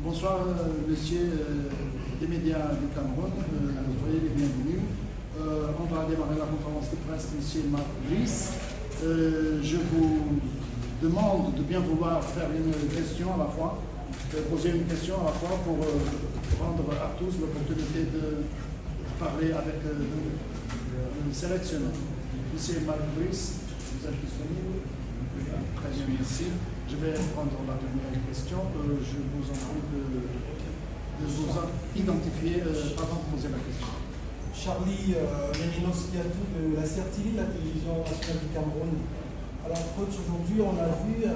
Bonsoir, messieurs des médias du Cameroun, soyez les bienvenus. On va démarrer la conférence de presse, monsieur Marc Brice. Je vous demande de bien vouloir faire une question à la fois, poser une question à la fois pour rendre à tous l'opportunité de parler avec le sélectionneur. Monsieur Marc Brice, vous êtes disponible? Très bien, merci. Je vais prendre la première question. Je vous en prie de vous identifier avant de poser la question. Charlie Méninos-Kiatou de la CRTV, la télévision nationale du Cameroun. Alors, coach, aujourd'hui, on a vu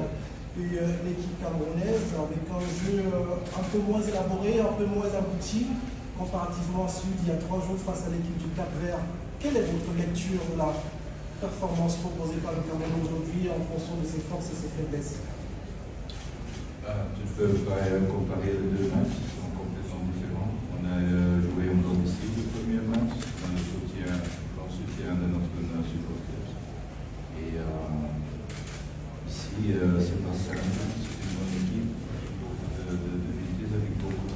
l'équipe camerounaise avec un jeu un peu moins élaboré, un peu moins abouti, comparativement à celui d'il y a 3 jours face à l'équipe du Cap-Vert. Quelle est votre lecture de la performance proposée par le Cameroun aujourd'hui en fonction de ses forces et ses faiblesses? Tu ne peux pas comparer les deux matchs, ils sont complètement différents. On a joué en domicile le premier match, dans le soutien de notre supporters. Et ici, c'est pas simple, c'est une bonne équipe, beaucoup de vitesse, avec beaucoup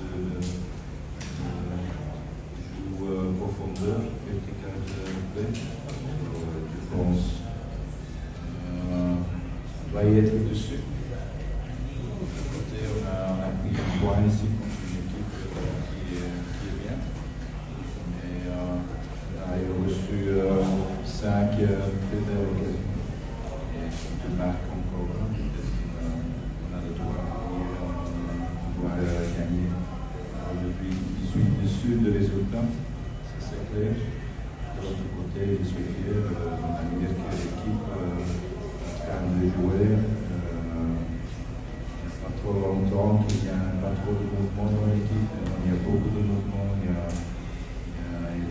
de profondeur, vertical play. Je pense on va y être dessus. On a pris un point ici contre une équipe qui est bien. Mais on a reçu 5 belles occasions. Et quand tu marques encore, on a le droit on doit gagner. Aujourd'hui, je suis déçu du résultat, c'est clair. De l'autre côté, je suis fier de la manière que l'équipe est en train de jouer. Trop longtemps qu'il n'y a pas trop de mouvement dans l'équipe, il y a beaucoup de mouvement, il y a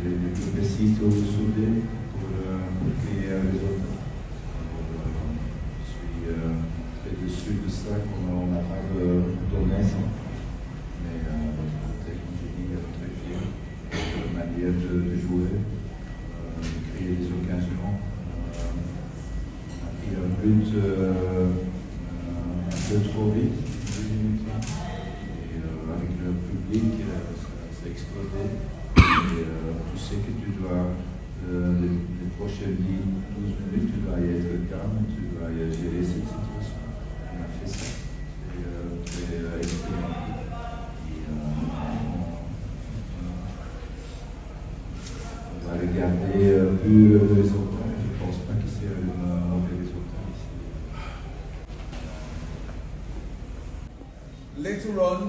des précis au soudé pour créer un résultat. Je suis très déçu de ça, qu'on n'a pas donné ça. Mais comme je dis, très fier de la manière de jouer, de créer des occasions. On a pris un but un peu trop vite. Et avec le public, ça s'est explosé. Et tu sais que tu dois, les prochaines 12 minutes, tu dois y être calme, tu dois y gérer cette situation. On a fait ça. C'est très expérimenté. On va regarder plus le résultat. Je ne pense pas que c'est un mauvais résultat ici. Later on,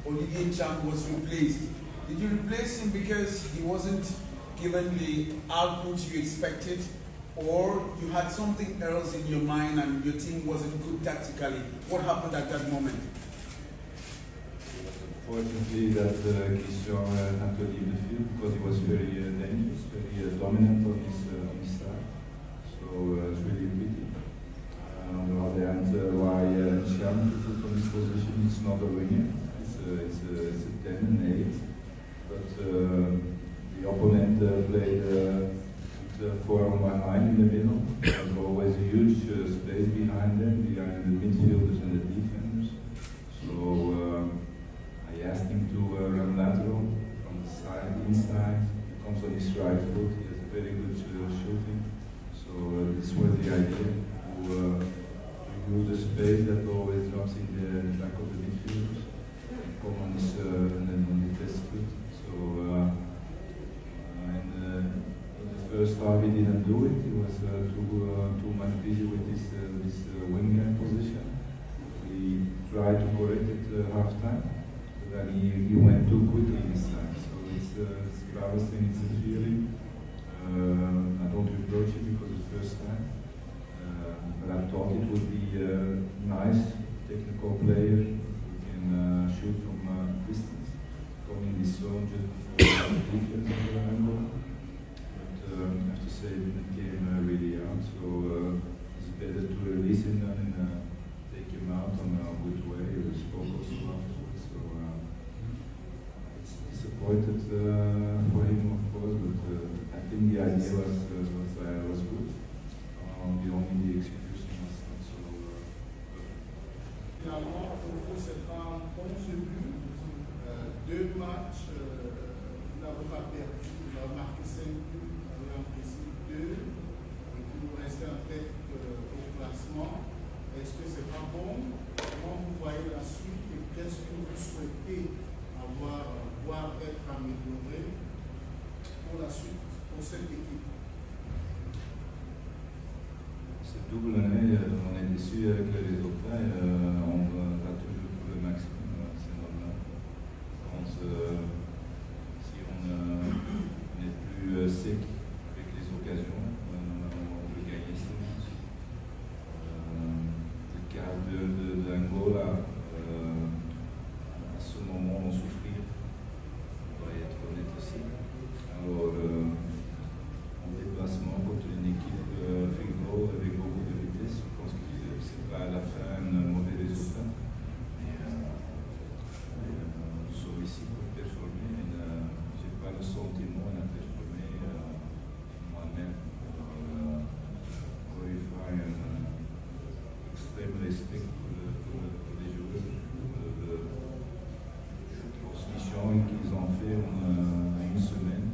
Olivier Chang was replaced. Did you replace him because he wasn't given the output you expected, or you had something else in your mind and your team wasn't good tactically? What happened at that moment? Fortunately, that Christian had to leave the field because he was very dangerous, very dominant on his side. So it's really a pity. On the other hand, why Cham to put on this position? It's not a winger. It's a 10 and 8. But the opponent played with 4 on behind in the middle. There's always a huge space behind them, behind the midfielders and the defenders. So I asked him to run lateral from the side, inside. He comes on his right foot. He has a very good shooting. So this was the idea. Use the space that always drops in the back of the midfielders and come on his and on the test foot. So in the first half he didn't do it. He was too much busy with this winger position. We tried to correct it half time, but then he went too quickly inside. So it's Klaus and it's a feeling. I don't reproach it because it's the first time. But I thought it would be a nice technical player who can shoot from distance, come in this zone just before the defense angle. But I have to say it didn't came really out, so it's better to release him than take him out on a good way. We spoke also afterwards, so it's disappointed for him, of course, but I think the idea was good. The only execution was not so Finalement, pour vous, c'est pas un bon match, vous n'avez pas perdu, vous avez marqué 5 buts, vous avez encaissé 2, et puis vous restez en tête au classement. Est-ce que c'est pas bon? Comment vous voyez la suite et qu'est-ce que vous souhaitez voir être amélioré pour la suite, pour cette équipe? C'est double année, on est déçu avec les résultats et on va toujours pour le maximum, c'est normal. Si on est plus sec avec les occasions, on peut gagner ces matchs. Le cas d'Angola, à ce moment, on souffrit, on va être honnête aussi. Alors, en déplacement contre une équipe frigo avec beaucoup de vitesse, je pense que c'est pas à la fin un mauvais résultat. Mais nous sommes ici pour performer. Je n'ai pas le sentiment de performer moi-même. Encore une fois, un extrême respect pour les joueurs, pour la transmission qu'ils ont fait en une semaine.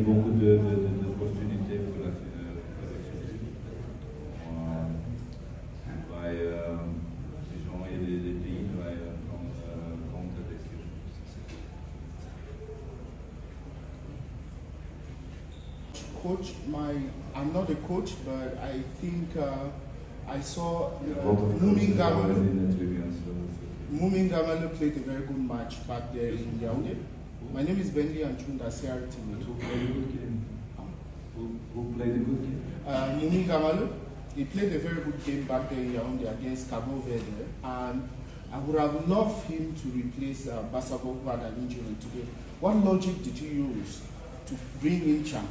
Beaucoup d'opportunités pour le futur. Les gens et les pays doivent prendre compte avec eux. Coach, I'm not a coach, but I think I saw Mumin Gamalu played a very good match back there in Yaoundé. My name is Bendy Anchunda, CRTV. Who played a good game? Mumin Gamalu, he played a very good game back there in Yaoundé against Cabo Verde, and I would have loved him to replace Basabo, who had an injury today. What logic did you use to bring in Cham?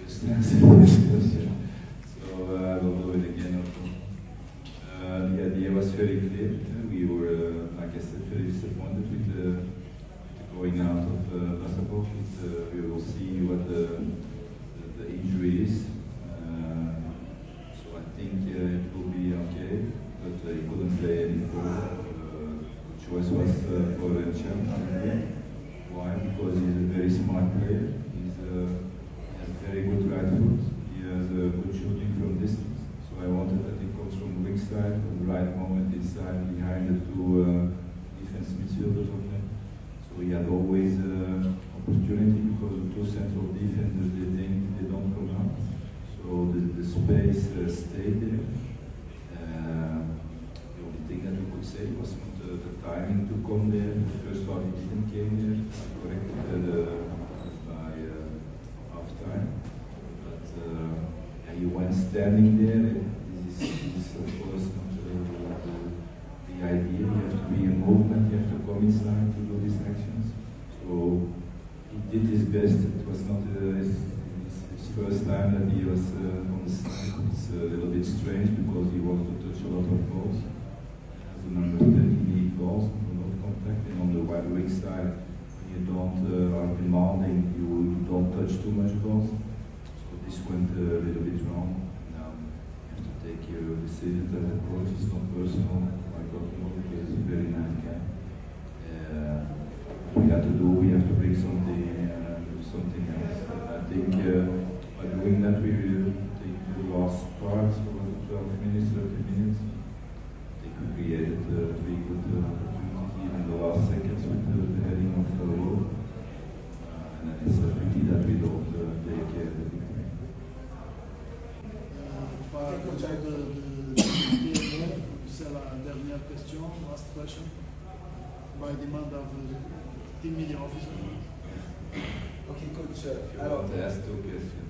Just answered this question, so I will do it again. The idea was very clear. We were, like I said, very disappointed with the going out of Basabo. We will see what the injury is. So I think it will be okay, but he couldn't play any further. The choice was for Cham. Why? Because he's a very smart player. He has very good right foot. He has good shooting from distance. So I wanted that he comes from the weak side, at the right moment inside, behind the two defense midfielders of them. So he had always opportunity because the two central defenders, they don't come out. So the space stayed there. The only thing that we could say was the timing to come there. The first time he didn't came there, I corrected by half time. But he went standing there. This is of course not the idea. You have to be in movement, you have to come inside to do these actions. So he did his best. It was not his first time that he was on the side. It's a little bit strange because he wants to touch a lot of balls. As a number 10, he needs balls, not contact. And on the wide weak side, you don't are demanding, you don't touch too much balls. So this went a little bit wrong. Now you have to take your decisions as a coach. It's not personal. I got more because he's a very nice guy. What we have to do, we have to bring something else. I think by doing that, we will take the last part, so 12 minutes, 30 minutes. I think we created 3 good opportunities, even the last seconds with the heading of the road. And then it's a pity that we don't take the victory. C'est la dernière question, last question, by demand of the team media officer. Okay, coach. If you want to ask 2 questions.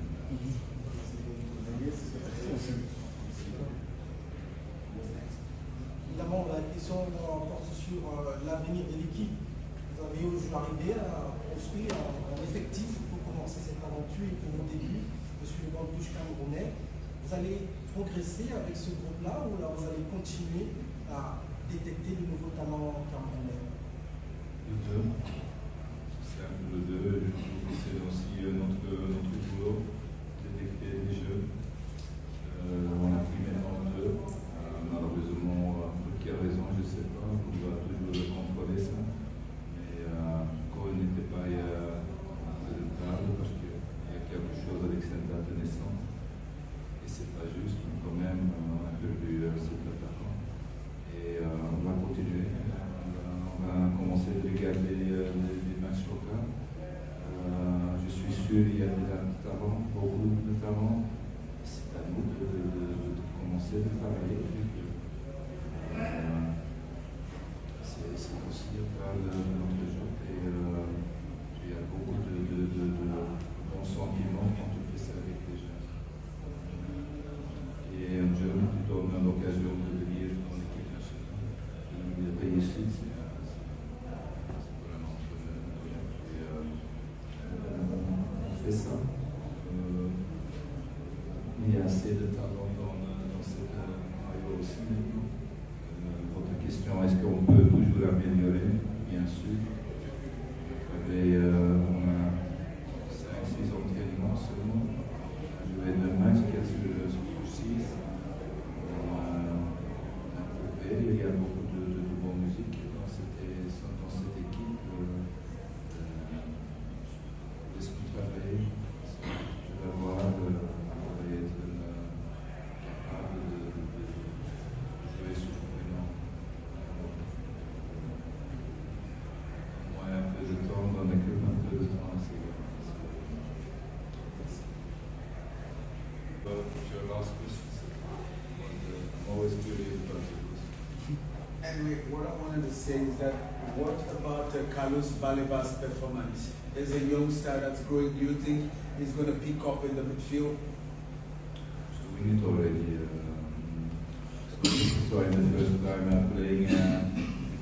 Notamment, la question porte sur l'avenir de l'équipe. Vous avez aujourd'hui arrivé à construire un effectif pour commencer cette aventure et pour le début. Je touche camerounais. Vous allez progresser avec ce groupe-là ou là vous allez continuer à détecter de nouveaux talents camerounais? Les deux. C'est un peu le deux. Je trouve que c'est aussi notre boulot, détecter les jeux. On a pris maintenant deux. Malheureusement, pour quelle raison, je ne sais pas. On doit toujours contrôler ça. Mais quand il n'était pas présentable, parce qu'il y a quelque chose avec cette date de naissance. Et c'est pas juste, mais quand même, on a perdu cet attaquant. Et on va continuer. On va commencer à regarder les matchs locaux. Je suis sûr qu'il y a des talents, beaucoup de talents. C'est à nous de commencer à travailler. C'est aussi par notre jeu. Et il y a beaucoup de bons sentiments quand on fait ça avec les jeunes. Et un jeune qui donne l'occasion de venir dans l'équipe nationale, de réussir, c'est vraiment bien. Et on fait ça. Il y a assez de talent dans cette maillot aussi maintenant. Votre question, est-ce qu'on peut toujours améliorer? Bien sûr. On a 5-6 entraînements seulement. Je vais 2 matchs, 4 sur 6. Il y a beaucoup de bonne musique dans cette équipe. Laisse-nous travailler. Je vais voir, on va être capable de jouer sur le prénom. Moins un peu de temps dans l'équipe, un peu de temps, c'est your last question. I'm always curious about it. Anyway, what I wanted to say is that what about Carlos Baleba's performance? As a young star that's growing, do you think he's going to pick up in the midfield? So we need already. So in the first time playing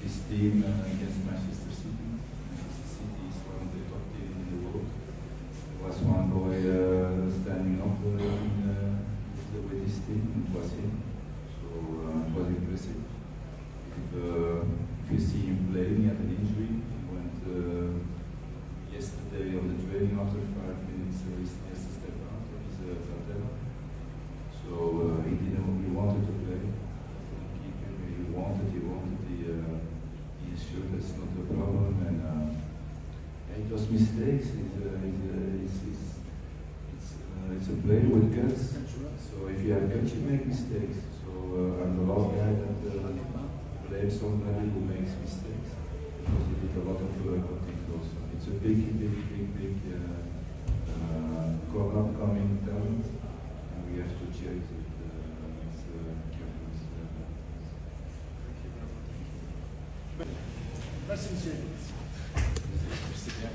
this team against Manchester City. Manchester City is one of the top teams in the world. There was one boy standing up with this team. It was him. So it was impressive. If you see him playing, he had an injury. He went yesterday on the training after 5 minutes. He has to step out of his patella. So he wanted to play. He wanted. He's sure that's not a problem. And he does mistakes. It's a player with guts. So if you have guts, you make mistakes. So I'm the last guy that blame somebody who makes mistakes, because he did a lot of work on it also. It's a big upcoming talent, and we have to check it. Merci, monsieur. Merci bien.